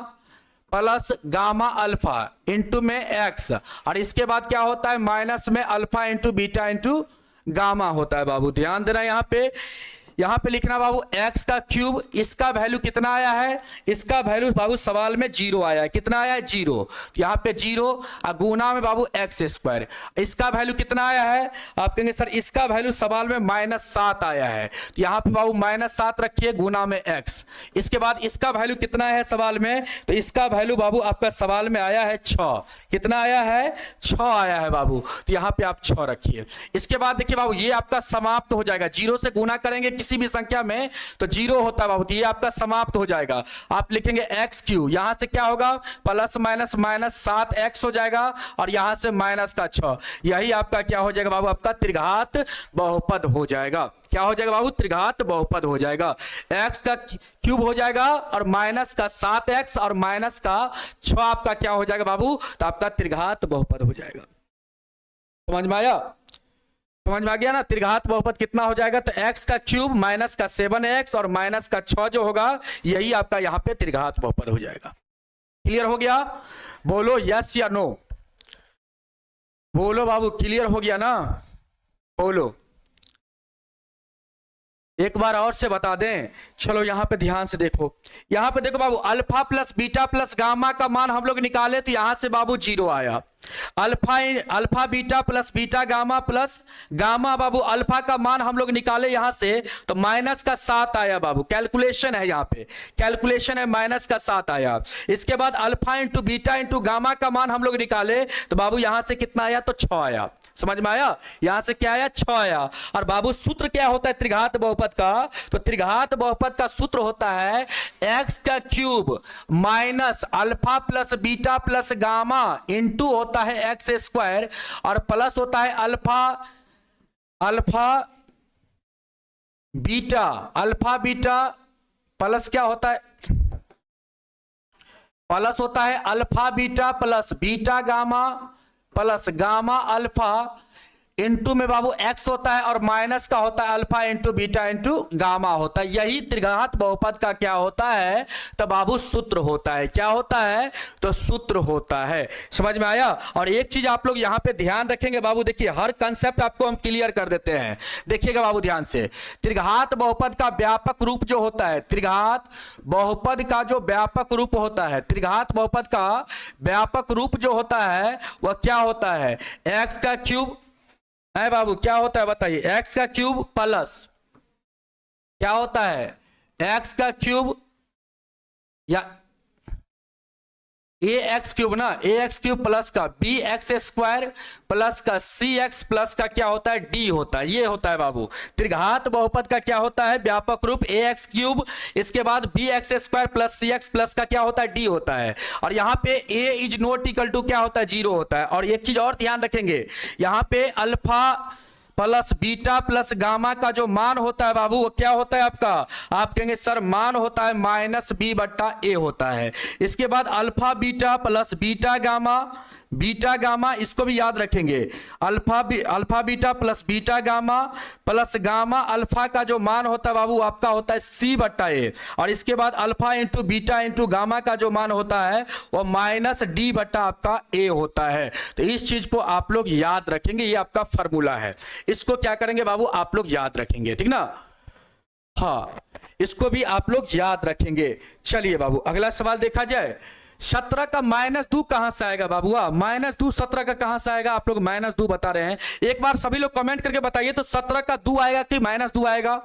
plus gamma alpha into में एक्स, और इसके बाद क्या होता है माइनस में alpha into beta into gamma होता है बाबू। ध्यान देना, यहाँ पे लिखना बाबू x का क्यूब, इसका वैल्यू कितना आया है, इसका वैल्यू बाबू सवाल में 0 आया है। कितना आया है 0, तो यहाँ पे 0 गुना में बाबू एक्स स्क्वायर। इसका वैल्यू कितना आया है, आप कहेंगे सर इसका वैल्यू सवाल में -7 आया है, तो यहाँ पे बाबू -7 रखिए गुना में x। इसके बाद इसका वैल्यू कितना है सवाल में, तो इसका वैल्यू बाबू आपका सवाल में आया है 6। कितना आया है, 6 आया है बाबू, तो यहाँ पे आप 6 रखिए। इसके बाद देखिए बाबू ये आपका समाप्त हो जाएगा, 0 से गुना करेंगे किसी भी संख्या में तो 0 होता है बाबू, तो ये आपका समाप्त हो जाएगा। आप लिखेंगे एक्स क्यू, यहां से क्या होगा प्लस माइनस माइनस 7x हो जाएगा, और यहां से माइनस का 6, यही आपका क्या हो जाएगा बाबू, आपका त्रिघात बहुपद हो जाएगा। क्या हो जाएगा बाबू, त्रिघात बहुपद हो जाएगा। x का क्यूब हो जाएगा और माइनस का 7x और माइनस का 6 आपका क्या हो जाएगा बाबू, तो आपका त्रिघात बहुपद हो जाएगा। समझ में आया, समझ में आ गया ना। त्रिघात बहुपद कितना हो जाएगा, तो x का क्यूब माइनस का 7x और माइनस का 6 जो होगा, यही आपका यहाँ पे त्रिघात बहुपद हो जाएगा। क्लियर हो गया, बोलो यस या नो, बोलो बाबू क्लियर हो गया ना, बोलो एक बार और से बता दें। चलो यहाँ पे ध्यान से देखो, यहाँ पे देखो बाबू alpha plus beta plus gamma का मान हम लोग निकाले, तो यहाँ से बाबू 0 आया। Alpha beta plus beta gamma plus gamma बाबू अल्फा का मान हम लोग निकाले यहां से तो माइनस का 7 आया बाबू। कैलकुलेशन है यहां पे, कैलकुलेशन है, माइनस का 7 आया। इसके बाद alpha into beta into gamma का मान हम लोग निकाले तो बाबू यहां से कितना आया तो 6 आया। समझ में आया? यहां से क्या आया 6 आया। और बाबू सूत्र क्या होता है त्रिघात बहुपद का? तो त्रिघात बहुपद का सूत्र होता है एक्स का cube minus alpha plus beta plus gamma into होता है एक्स स्क्वायर और प्लस होता है अल्फा बीटा प्लस क्या होता है, प्लस होता है alpha beta plus beta gamma plus gamma alpha into में बाबू एक्स होता है और माइनस का होता है alpha into beta into gamma होता है। यही त्रिघात बहुपद का क्या होता है तो बाबू सूत्र होता है। क्या होता है तो सूत्र होता है। समझ में आया? और एक चीज आप लोग यहां पे ध्यान रखेंगे बाबू, देखिए हर कंसेप्ट आपको हम क्लियर कर देते हैं। देखिएगा बाबू ध्यान से, त्रिघात बहुपद का व्यापक रूप जो होता है, त्रिघात बहुपद का जो व्यापक रूप होता है, त्रिघात बहुपद का व्यापक रूप जो होता है वह क्या होता है एक्स का क्यूब है बाबू। क्या होता है बताइए? एक्स का क्यूब प्लस क्या होता है एक्स का क्यूब या ए एक्स क्यूब ना, ए एक्स क्यूब प्लस का बी एक्स स्क्वायर प्लस का सी एक्स प्लस का क्या होता है डी होता है। ये होता है बाबू त्रिघात बहुपद का क्या होता है व्यापक रूप ए एक्स क्यूब, इसके बाद बी एक्स स्क्वायर प्लस सी एक्स प्लस का क्या होता है डी होता है। और यहाँ पे ए इज नॉट इक्वल टू क्या होता है 0 होता है। और एक चीज और ध्यान रखेंगे, यहाँ पे alpha plus beta plus gamma का जो मान होता है बाबू वो क्या होता है आपका, आप कहेंगे सर मान होता है माइनस बी बट्टा ए होता है। इसके बाद alpha beta plus beta gamma इसको भी याद रखेंगे, alpha beta plus beta gamma plus gamma alpha का जो मान होता है बाबू आपका होता है सी बट्टा ए। और इसके बाद alpha into beta into gamma का जो मान होता है वो माइनस डी बट्टा आपका ए होता है। तो इस चीज को आप लोग याद रखेंगे, ये आपका फॉर्मूला है। इसको क्या करेंगे बाबू आप लोग याद रखेंगे, ठीक ना? हाँ, इसको भी आप लोग याद रखेंगे। चलिए बाबू अगला सवाल देखा जाए। 17 का -2 कहां से आएगा बाबू? -2 17 का कहां से आएगा? आप लोग -2 बता रहे हैं। एक बार सभी लोग कमेंट करके बताइए तो 17 का 2 आएगा कि -2 आएगा?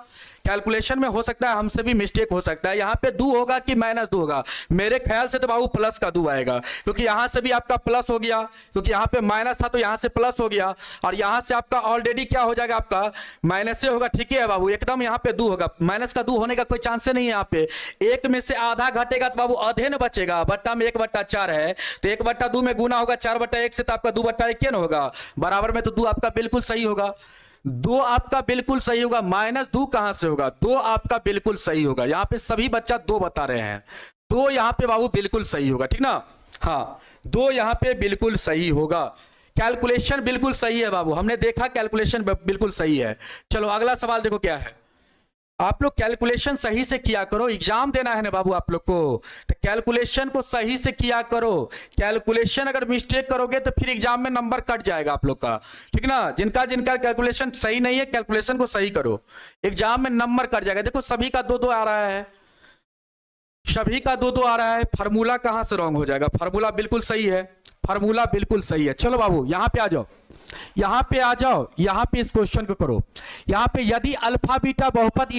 कैलकुलेशन में हो सकता है हमसे भी मिस्टेक हो सकता है, यहां पे 2 होगा कि -2 होगा। मेरे ख्याल से तो बाबू प्लस का 2 आएगा, क्योंकि यहां से भी आपका प्लस हो गया, क्योंकि यहां पे माइनस था तो यहां से प्लस हो गया और यहां से आपका ऑलरेडी क्या हो जाएगा आपका माइनस से होगा। ठीक है बाबू एकदम यहां पे 2 होगा, माइनस का 2 होने का कोई चांस नहीं है। यहाँ पे 1 में से आधा घटेगा तो बाबू आधे न बचेगा, बट्टा में 1/4 है तो 1/2 में गुना होगा 4/1 से तो आपका 2/1 होगा, बराबर में तो 2 आपका बिल्कुल सही होगा। 2 आपका बिल्कुल सही होगा। -2 कहां से होगा? 2 आपका बिल्कुल सही होगा। यहां पे सभी बच्चा 2 बता रहे हैं, 2 यहां पे बाबू बिल्कुल सही होगा, ठीक ना? हाँ 2 यहां पे बिल्कुल सही होगा। कैलकुलेशन बिल्कुल सही है बाबू, हमने देखा कैलकुलेशन बिल्कुल सही है। चलो अगला सवाल देखो क्या है। आप लोग कैलकुलेशन सही से किया करो, एग्जाम देना है ना बाबू आप लोग को, तो कैलकुलेशन को सही से किया करो। कैलकुलेशन अगर मिस्टेक करोगे तो फिर एग्जाम में नंबर कट जाएगा आप लोग का, ठीक ना? जिनका कैलकुलेशन सही नहीं है कैलकुलेशन को सही करो, एग्जाम में नंबर कट जाएगा। देखो सभी का 2-2 आ रहा है, सभी का 2-2 आ रहा है, फार्मूला कहां से रॉन्ग हो जाएगा? फार्मूला बिल्कुल सही है, फार्मूला बिल्कुल सही है। चलो बाबू यहां पे आ जाओ, यहां पे आ जाओ, यहां पे इस क्वेश्चन को करो। यहां पे यदि अल्फा बीटा बहुपद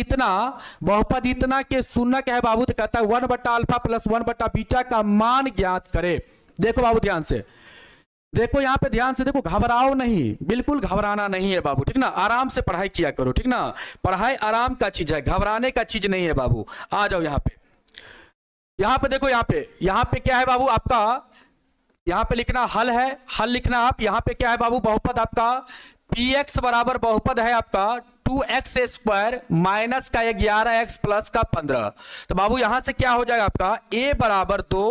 इतना के शून्य है बाबू तो कहता है 1/α प्लस 1/बीटा का मान ज्ञात करे। देखो बाबू ध्यान से देखो, यहां पे ध्यान से देखो, घबराओ नहीं, बिल्कुल घबराना नहीं है बाबू, ठीक ना? आराम से पढ़ाई किया करो, ठीक ना? पढ़ाई आराम का चीज है, घबराने का चीज नहीं है बाबू। आ जाओ यहां पे देखो, यहां पे क्या है बाबू आपका, यहां पे लिखना हल है, हल लिखना आप। यहां पे क्या है बाबू बहुपद आपका px बराबर बहुपद है आपका 2x² माइनस का 11x प्लस का 15। तो बाबू यहां से क्या हो जाएगा आपका a बराबर 2,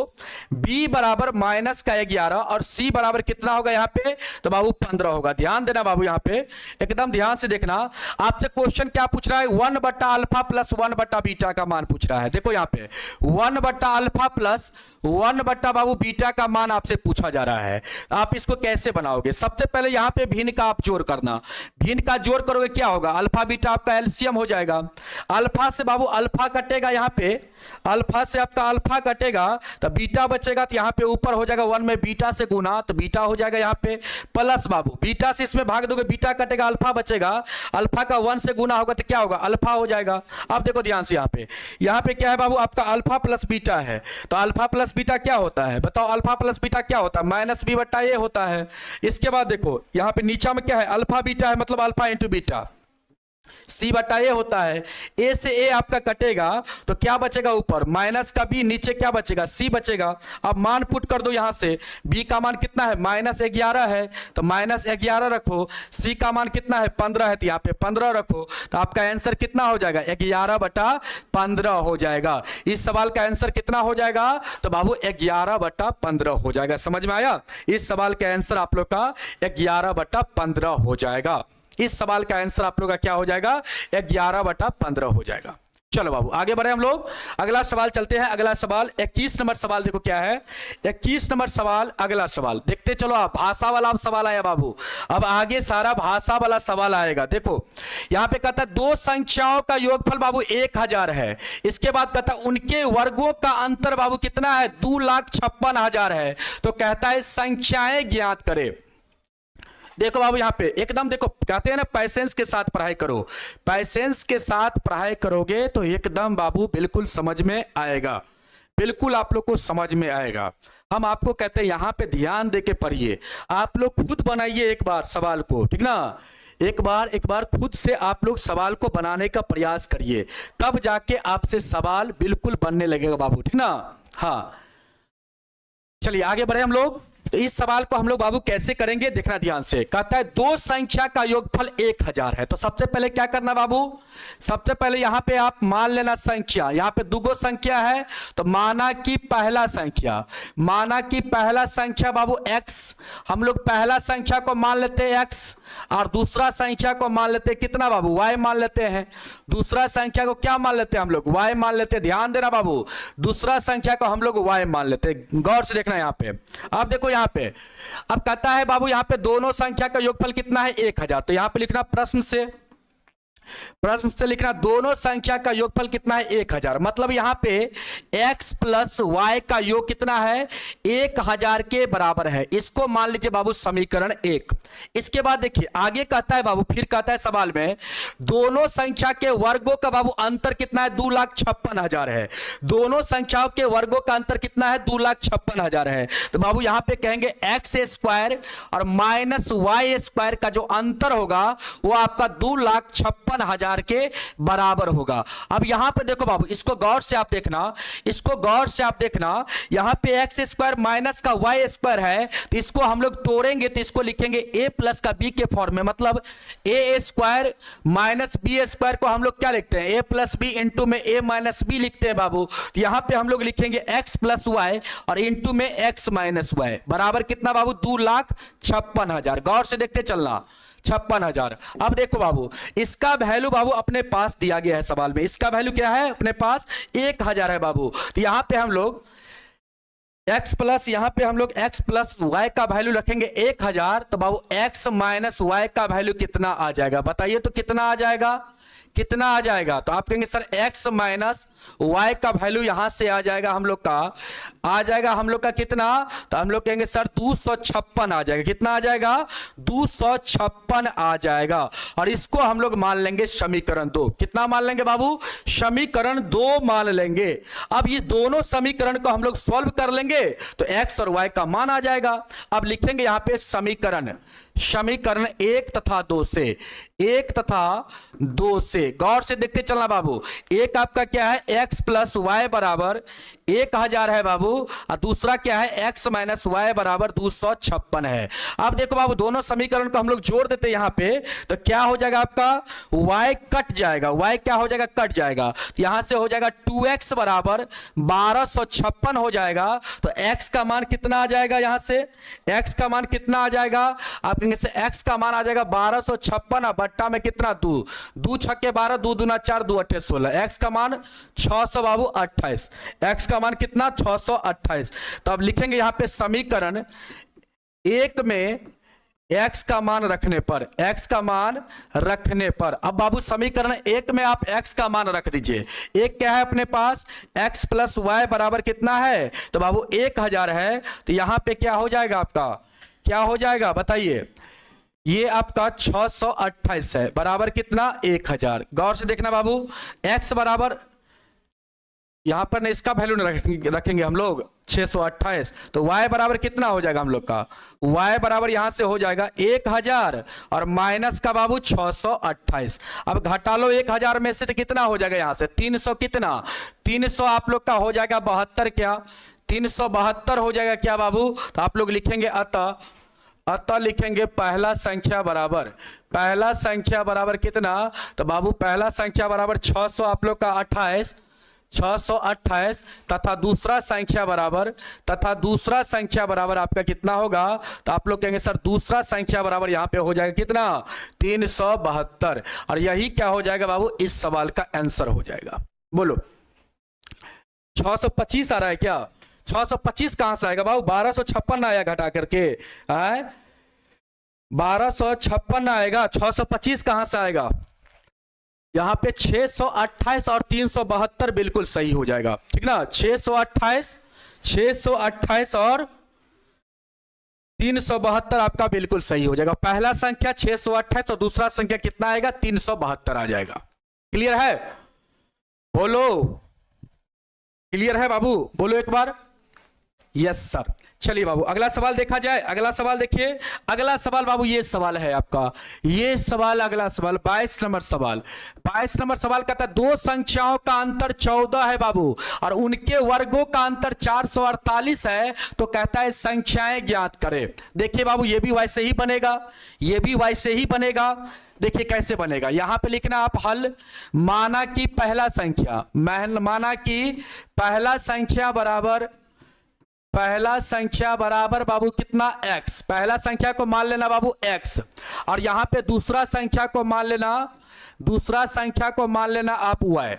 b बराबर माइनस का 11 और c बराबर कितना होगा यहाँ पे तो बाबू 15 होगा। ध्यान देना बाबू, यहाँ पे एकदम ध्यान से देखना। आपसे क्वेश्चन क्या पूछ रहा है? 1/α प्लस 1/बीटा का मान पूछ रहा है। देखो यहाँ पे 1/α प्लस 1/ बाबू बीटा का मान आपसे पूछा जा रहा है। आप इसको कैसे बनाओगे? सबसे पहले यहाँ पे भिन्न का आप जोड़ करना, भिन्न का जोड़ करोगे क्या होगा? अल्फा बीटा आपका एलसीएम हो जाएगा। अल्फा से बाबू अल्फा कटेगा, यहाँ पे अल्फा से आपका अल्फा कटेगा तो बीटा बचेगा, तो यहाँ पे ऊपर हो जाएगा 1 में बीटा से गुना, तो बीटा हो जाएगा यहाँ पे प्लस बाबू बीटा से इसमें भाग दोगे, बीटा कटेगा अल्फा बचेगा, अल्फा का 1 से गुना होगा तो क्या होगा अल्फा हो जाएगा। अब देखो ध्यान से यहाँ पे क्या है बाबू आपका अल्फा प्लस बीटा है, तो अल्फा प्लस बीटा क्या होता है बताओ, अल्फा प्लस बीटा क्या होता है माइनस बी बट्टा ए होता है। इसके बाद देखो यहाँ पे नीचा में क्या है अल्फा बीटा है, मतलब अल्फा इंटू बीटा, सी बटा ए होता है, ए से ए आपका कटेगा तो क्या बचेगा ऊपर माइनस का बी, नीचे क्या बचेगा सी बचेगा। अब मान पुट कर दो यहाँ से, बी का मान कितना है -11 है तो -11 रखो, सी का मान कितना है 15 है तो यहाँ पे 15 रखो, तो आपका आंसर कितना हो जाएगा 11/15 हो जाएगा। इस सवाल का आंसर कितना हो जाएगा तो बाबू 11/15 हो जाएगा। समझ में आया, इस सवाल का आंसर आप लोग का 11/15 हो जाएगा। इस सवाल का आंसर आप लोग का क्या हो जाएगा 11/15 हो जाएगा। चलो बाबू आगे बढ़े हम लोग, अगला सवाल चलते हैं। अगला सवाल 21 नंबर सवाल देखो क्या है, 21 नंबर सवाल अगला सवाल देखते चलो। आप भाषा वाला सवाल आया बाबू, अब आगे सारा भाषा वाला सवाल आएगा। देखो यहां पे कहता है दो संख्याओं का योगफल बाबू 1000 है, इसके बाद कहता है उनके वर्गों का अंतर बाबू कितना है 2,56,000 है, तो कहता है संख्याएं ज्ञात करे। देखो बाबू यहाँ पे एकदम देखो कहते हैं ना पैसेंस के साथ पढ़ाई करो, पैसेंस के साथ पढ़ाई करोगे तो एकदम बाबू बिल्कुल समझ में आएगा, बिल्कुल आप लोग को समझ में आएगा। हम आपको कहते हैं यहाँ पे ध्यान दे के पढ़िए, आप लोग खुद बनाइए एक बार सवाल को, ठीक ना, एक बार खुद से आप लोग सवाल को बनाने का प्रयास करिए, तब जाके आपसे सवाल बिल्कुल बनने लगेगा बाबू, ठीक ना। हाँ चलिए आगे बढ़े हम लोग। तो इस सवाल को हम लोग बाबू कैसे करेंगे देखना ध्यान से। कहता है दो संख्या का योगफल 1000 है, तो सबसे पहले क्या करना बाबू, सबसे पहले यहां पे आप मान लेना संख्या, यहां पे दुगो संख्या है तो माना कि पहला संख्या, माना कि पहला संख्या बाबू x, हम लोग पहला संख्या को मान लेते हैं x और दूसरा संख्या को मान लेते हैं कितना बाबू y मान लेते हैं, दूसरा संख्या को क्या मान लेते हैं हम लोग y मान लेते हैं। ध्यान देना बाबू, दूसरा संख्या को हम लोग y मान लेते हैं, गौर से देखना यहाँ पे। अब देखो यहाँ पे अब कहता है बाबू यहाँ पे दोनों संख्या का योगफल कितना है 1000, तो यहाँ पे लिखना प्रश्न से लिखना दोनों संख्या का योगफल कितना है 1000, मतलब यहाँ पे x प्लस y का योग कितना है 1000 के बराबर है, इसको मान लीजिए बाबू समीकरण 1। इसके बाद देखिए आगे कहता है बाबू, फिर कहता है सवाल में दोनों संख्या के वर्गों का बाबू अंतर कितना है 2,56,000 है, दोनों संख्याओं के वर्गों का अंतर कितना है 2,56,000 है, तो बाबू यहाँ पे कहेंगे x² और -y² का जो अंतर होगा वो आपका 2,56,000 के बराबर होगा। अब यहां पे देखो बाबू इसको गौर से आप देखना, इसको गौर से आप देखना, यहां पे x² माइनस का y² है तो इसको हम लोग तोड़ेंगे तो इसको लिखेंगे a प्लस का b के फॉर्म में, मतलब a² माइनस b² को हम लोग क्या लिखते हैं a प्लस b इंटू में a माइनस b लिखते हैं बाबू। तो यहां पे हम लोग लिखेंगे x प्लस y और इंटू में x माइनस y बराबर कितना बाबू 2,56,000। गौर से देखते चलना 56,000। अब देखो बाबू इसका वैल्यू बाबू अपने पास दिया गया है सवाल में, इसका वैल्यू क्या है अपने पास 1000 है बाबू, तो यहां पे हम लोग x प्लस यहां पे हम लोग x प्लस y का वैल्यू रखेंगे 1000, तो बाबू x माइनस y का वैल्यू कितना आ जाएगा बताइए, तो कितना आ जाएगा, कितना आ जाएगा, तो आप कहेंगे सर x माइनस y का वैल्यू यहां से आ जाएगा हम लोग का, आ जाएगा हम लोग का कितना, तो हम लोग कहेंगे सर 256 आ जाएगा, कितना आ जाएगा 256 आ जाएगा, और इसको हम लोग मान लेंगे समीकरण 2। कितना मान लेंगे बाबू, समीकरण 2 मान लेंगे। अब ये दोनों समीकरण को हम लोग सॉल्व कर लेंगे तो x और y का मान आ जाएगा। अब लिखेंगे यहां पे समीकरण 1 तथा 2 से, 1 तथा 2 से, गौर से देखते चलना बाबू, एक आपका क्या है x प्लस वाई बराबर 1000 है बाबू, और दूसरा क्या है x माइनस वाई बराबर 256 है। अब देखो बाबू दोनों समीकरण को हम लोग जोड़ देते यहाँ पे तो क्या हो जाएगा आपका y कट जाएगा, y क्या हो जाएगा कट जाएगा, तो यहां से हो जाएगा 2x बराबर 1256 हो जाएगा, तो x का मान कितना आ जाएगा, यहां से x का मान कितना आ जाएगा, आप कहेंगे से x का मान आ जाएगा 1256 और बट्टा में कितना 2 2 छक्के 12 2 दूना 4 2 अट्ठे 16, x का मान 600 बाबू 28, x का मान कितना 628। तो अब लिखेंगे यहां पे समीकरण 1 में x का मान रखने पर, x का मान रखने पर। अब बाबू समीकरण एक में आप x का मान रख दीजिए। एक क्या है अपने पास, x प्लस वाई बराबर कितना है, तो बाबू 1000 है। तो यहां पे क्या हो जाएगा आपका, क्या हो जाएगा बताइए, ये आपका 628 है, बराबर कितना 1000। गौर से देखना बाबू, x बराबर यहां पर ना इसका वैल्यू रखेंगे हम लोग 628, तो y बराबर कितना हो जाएगा हम लोग का, y बराबर यहां से हो जाएगा 1000 और माइनस का बाबू 628। अब घटा लो 1000 में से तो कितना हो जाएगा यहां से 300, कितना 300 आप लोग का हो जाएगा 72, क्या 372 हो जाएगा क्या बाबू। तो आप लोग लिखेंगे अतः लिखेंगे पहला संख्या बराबर कितना, तो बाबू पहला संख्या बराबर 600 आप लोग का 628 तथा दूसरा संख्या बराबर आपका कितना होगा, तो आप लोग कहेंगे सर दूसरा संख्या बराबर यहां पे हो जाएगा कितना 372। और यही क्या हो जाएगा बाबू, इस सवाल का आंसर हो जाएगा। बोलो 625 आ रहा है क्या, 625 कहां से आएगा बाबू, 1256 आया घटा करके, 1256 आएगा, 625 कहां से आएगा, यहां पे 628 और 372 बिल्कुल सही हो जाएगा, ठीक ना। 628 और 372 आपका बिल्कुल सही हो जाएगा। पहला संख्या 628 और दूसरा संख्या कितना आएगा 372 आ जाएगा। क्लियर है, बोलो क्लियर है बाबू, बोलो एक बार यस सर। चलिए बाबू अगला सवाल देखा जाए। अगला सवाल देखिए, अगला सवाल बाबू ये सवाल है आपका, ये सवाल अगला सवाल 22 नंबर सवाल। 22 नंबर सवाल कहता है दो संख्याओं का अंतर 14 है बाबू और उनके वर्गों का अंतर 448 है, तो कहता है संख्याएं ज्ञात करें। देखिए बाबू ये भी वैसे ही बनेगा, ये भी वैसे ही बनेगा। देखिए कैसे बनेगा, यहां पे लिखना आप हल, माना कि पहला संख्या बराबर बाबू कितना x, पहला संख्या को मान लेना बाबू x, और यहां पे दूसरा संख्या को मान लेना आप y।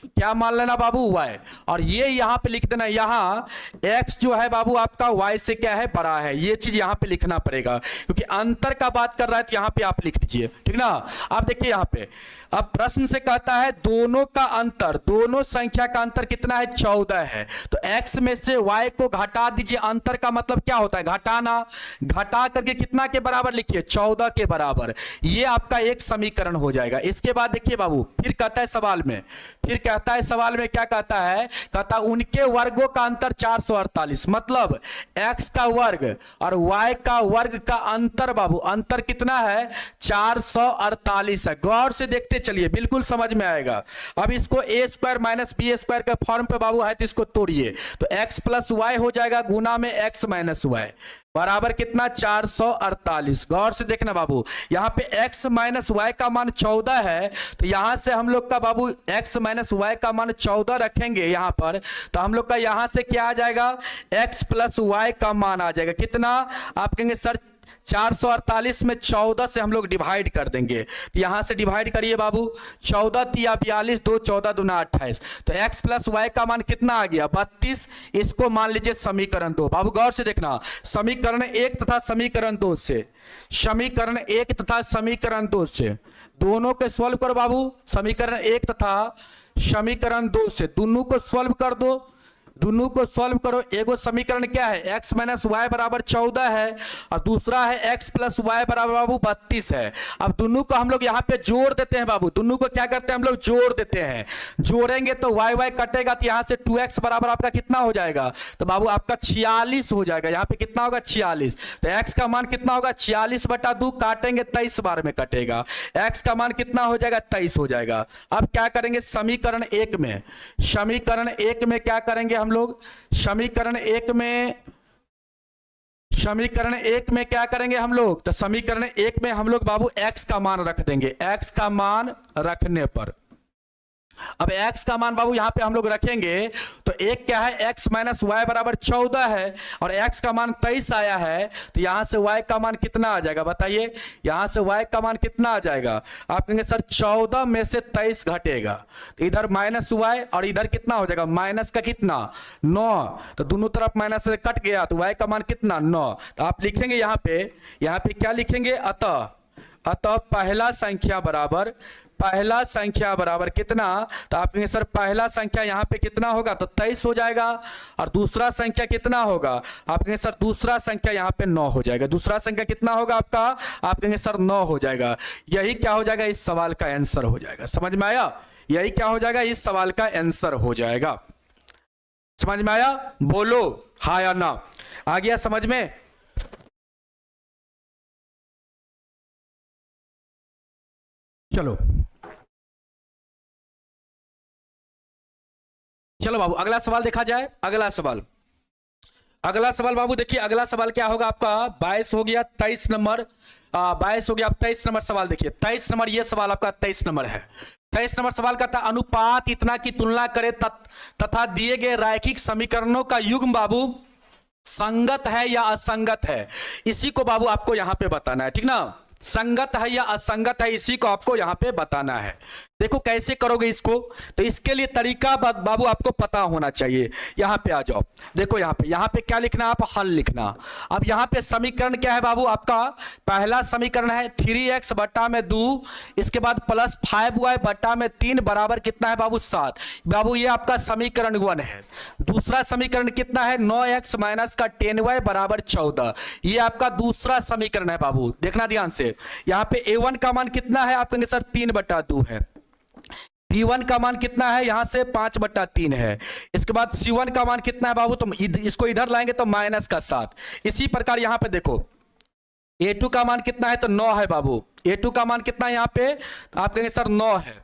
क्या मान लेना बाबू y, और ये यहां पे लिख देना, यहां x जो है बाबू आपका y से क्या है बड़ा है, ये चीज यहां पे लिखना पड़ेगा क्योंकि अंतर का बात कर रहा है, तो यहां पे आप लिख दीजिए, ठीक ना। आप देखिए यहां पे अब प्रश्न से कहता है दोनों का अंतर, दोनों संख्या का अंतर कितना है 14 है, तो x में से y को घटा दीजिए। अंतर का मतलब क्या होता है घटाना, घटा करके कितना के बराबर लिखिए 14 के बराबर, ये आपका एक समीकरण हो जाएगा। इसके बाद देखिए बाबू फिर कहता है सवाल में, क्या कहता है, कहता उनके वर्गों का अंतर 448, मतलब x का वर्ग और y का वर्ग का अंतर बाबू, अंतर कितना है 448 है। गौर से देखते चलिए बिल्कुल समझ में आएगा। अब इसको a square minus B square के फॉर्म पे बाबू है, तो इसको तोड़िए तो x प्लस वाई हो जाएगा गुना में x माइनस वाई बराबर कितना 448। गौर से देखना बाबू यहां पे x माइनस वाई का मान 14 है, तो यहां से हम लोग का बाबू x माइनस वाई का मान 14 रखेंगे यहां पर, तो हम लोग का यहां से क्या आ जाएगा x प्लस वाई का मान आ जाएगा कितना, आप कहेंगे सर 448 में 14 से हम लोग डिवाइड कर देंगे, तो यहां से डिवाइड करिए बाबू 14 तिया 42, 2 14 दूना 28, तो x प्लस वाई का मान कितना आ गया 32। इसको मान लीजिए समीकरण 2। बाबू गौर से देखना, समीकरण 1 तथा समीकरण 2 से दोनों को सॉल्व करो बाबू, समीकरण 1 तथा समीकरण 2 से दोनों को सॉल्व कर दो, दोनों को सॉल्व करो। एगो समीकरण क्या है x माइनस वाई बराबर 14 है और दूसरा है x प्लस वाई बराबर बाबू 32 है। अब दोनों को हम लोग यहाँ पे जोड़ देते हैं बाबू, दोनों को क्या करते हैं हम लोग जोड़ देते हैं, जोड़ेंगे तो y y कटेगा, तो यहाँ से 2x बराबर आपका कितना हो जाएगा, तो बाबू आपका 46 हो जाएगा। यहाँ पे कितना होगा 46, तो x का मान कितना होगा 46/2, काटेंगे 23 बार में कटेगा, x का मान कितना हो जाएगा 23 हो जाएगा। अब क्या करेंगे समीकरण 1 में क्या करेंगे हम लोग, समीकरण एक में क्या करेंगे हम लोग, तो समीकरण 1 में हम लोग बाबू x का मान रख देंगे, x का मान रखने पर अब x का मान बाबू यहां पे हम लोग रखेंगे तो एक क्या है, x माइनस वाई बराबर 14 है और x का मान 23 आया है, तो यहां से y का मान कितना आ जाएगा बताइए, यहां से y का मान कितना आ जाएगा, आप कहेंगे सर 14 में से 23 घटेगा, तो इधर माइनस y और इधर कितना हो जाएगा, माइनस का कितना 9, तो दोनों तरफ माइनस से कट गया तो y का मान कितना 9, तो आप लिखेंगे यहां पे क्या लिखेंगे, अतः पहला संख्या बराबर कितना, तो आप कहेंगे सर पहला संख्या यहां पे कितना होगा, तो 23 हो जाएगा, और दूसरा संख्या कितना होगा, आप कहेंगे सर दूसरा संख्या यहां पे 9 हो जाएगा, दूसरा संख्या कितना होगा आपका, आप कहेंगे सर 9 हो जाएगा। यही क्या हो जाएगा, इस सवाल का आंसर हो जाएगा। समझ में आया, यही क्या हो जाएगा, इस सवाल का आंसर हो जाएगा। समझ में आया, बोलो हाँ या ना, आ गया समझ में। चलो बाबू अगला सवाल देखा जाए। अगला सवाल बाबू देखिए, अगला सवाल क्या होगा आपका, 22 हो गया, 23 नंबर 22 हो गया, आप 23 नंबर सवाल देखिए, 23 नंबर ये सवाल आपका 23 नंबर है। 23 नंबर सवाल का था, अनुपात इतना की तुलना करे तथा दिए गए रैखिक समीकरणों का युग्म बाबू संगत है या असंगत है, इसी को बाबू आपको यहां पे बताना है, ठीक ना, संगत है या असंगत है इसी को आपको यहां पे बताना है। देखो कैसे करोगे इसको, तो इसके लिए तरीका बाबू आपको पता होना चाहिए। यहां पे आ जाओ, देखो यहां पे क्या लिखना, आप हल लिखना। अब यहां पे समीकरण क्या है बाबू आपका, पहला समीकरण है 3x बट्टा में 2, इसके बाद प्लस 5y बट्टा में 3 बराबर कितना है बाबू 7, बाबू ये आपका समीकरण 1 है। दूसरा समीकरण कितना है, 9x माइनस का 10y बराबर 14, ये आपका दूसरा समीकरण है बाबू, देखना ध्यान से। यहां पे a1 का मान कितना है, आप कहेंगे सर 3/2 है, b1 का मान कितना है, यहां से 5/3 है, इसके बाद c1 का मान कितना है बाबू, तो इसको इधर लाएंगे तो माइनस का 7। इसी प्रकार यहां पे देखो a2 का मान कितना है, तो 9 है बाबू, a2 का मान कितना है यहां पे, तो आप कहेंगे सर 9 है।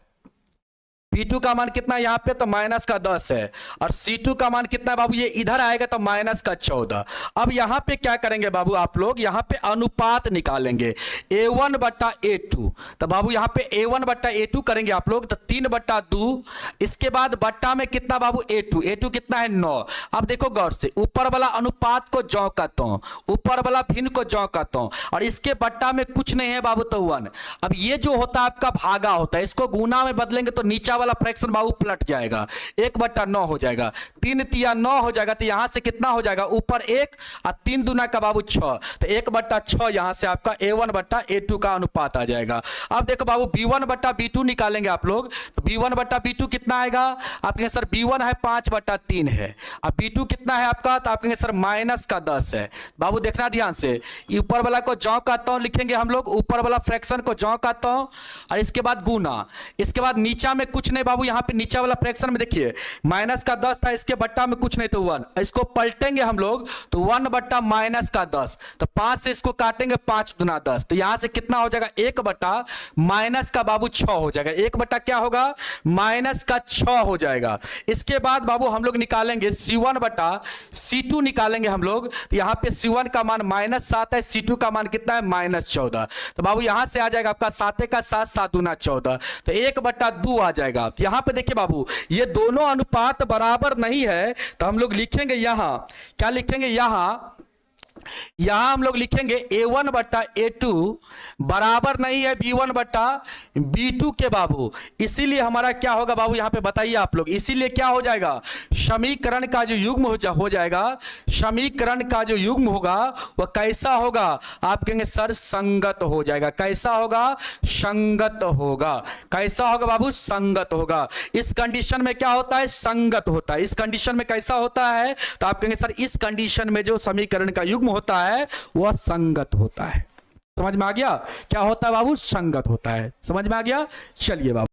b2 का मान कितना है यहां पे, तो माइनस का 10 है, और c2 का मान कितना है बाबू, ये इधर आएगा तो माइनस का 14। अब यहां पे क्या करेंगे बाबू आप लोग, यहां पे अनुपात निकालेंगे a1 बट्टा a2, तो बाबू यहां पे a1 बट्टा a2 करेंगे आप लोग, तो 3/2, इसके बाद बट्टा में कितना बाबू a2 कितना है 9। अब देखो गौर से, ऊपर वाला अनुपात को ज्यों करता हूं, ऊपर वाला भिन्न को ज्यों करता हूं, और इसके बट्टा में कुछ नहीं है बाबू तो 1। अब ये जो होता है आपका भागा होता है, इसको गुना में बदलेंगे तो नीचा वाला फ्रैक्शन बाबू पलट जाएगा, 1/9 हो जाएगा, 3 तिया 9 हो जाएगा, तो यहां से कितना हो जाएगा, ऊपर 1 और 3 दूना का बाबू 6, तो 1/6 यहां से आपका a1 बट्टा a2 का अनुपात आ जाएगा। अब देखो बाबू b1 बट्टा b2 निकालेंगे आप लोग, तो b1 बट्टा b2 कितना आएगा, आप कहेंगे सर b1 है 5/3 है, अब b2 कितना है आपका, तो आप कहेंगे सर माइनस का 10 है। बाबू देखना ध्यान से, ऊपर वाला को ज्यों करता हूं लिखेंगे हम लोग, ऊपर वाला फ्रैक्शन को ज्यों करता हूं, और इसके बाद गुना, इसके बाद नीचा में कुछ नहीं बाबू, यहां पे नीचा वाला फ्रैक्शन में देखिए माइनस का 10 था, इसके बट्टा में कुछ नहीं तो 1, इसको पलटेंगे हम लोग तो 1 बट्टा माइनस का 10, तो 5 से इसको काटेंगे 5 दूना 10, तो यहां से कितना हो जाएगा 1 बट्टा माइनस का बाबू 6 हो जाएगा, 1 बट्टा क्या होगा माइनस का 6 हो जाएगा। इसके बाद बाबू हम लोग निकालेंगे c1 बट्टा c2 निकालेंगे हम लोग, तो यहां पे c1 का मान -7 है, c2 का मान कितना है -14, तो बाबू यहां से आ जाएगा आपका 7 का 7 7 दूना 14, तो 1/2 आ जाएगा। यहां पे देखिए बाबू ये दोनों अनुपात बराबर नहीं है, तो हम लोग लिखेंगे यहां क्या लिखेंगे, यहां हम लोग लिखेंगे a1 बट्टा a2 बराबर नहीं है b1 बट्टा b2 के बाबू, इसीलिए हमारा क्या होगा बाबू यहां पे बताइए आप लोग, इसीलिए क्या हो जाएगा, समीकरण का जो युग्म हो जाएगा, समीकरण का जो युग्म होगा वह कैसा होगा, आप कहेंगे सर संगत हो जाएगा। कैसा होगा, संगत होगा। कैसा होगा बाबू, संगत होगा। इस कंडीशन में क्या होता है, संगत होता है। इस कंडीशन में कैसा होता है, तो आप कहेंगे सर इस कंडीशन में जो समीकरण का युग्म होता है वह संगत होता है। समझ में आ गया, क्या होता है बाबू, संगत होता है। समझ में आ गया, चलिए बाबू।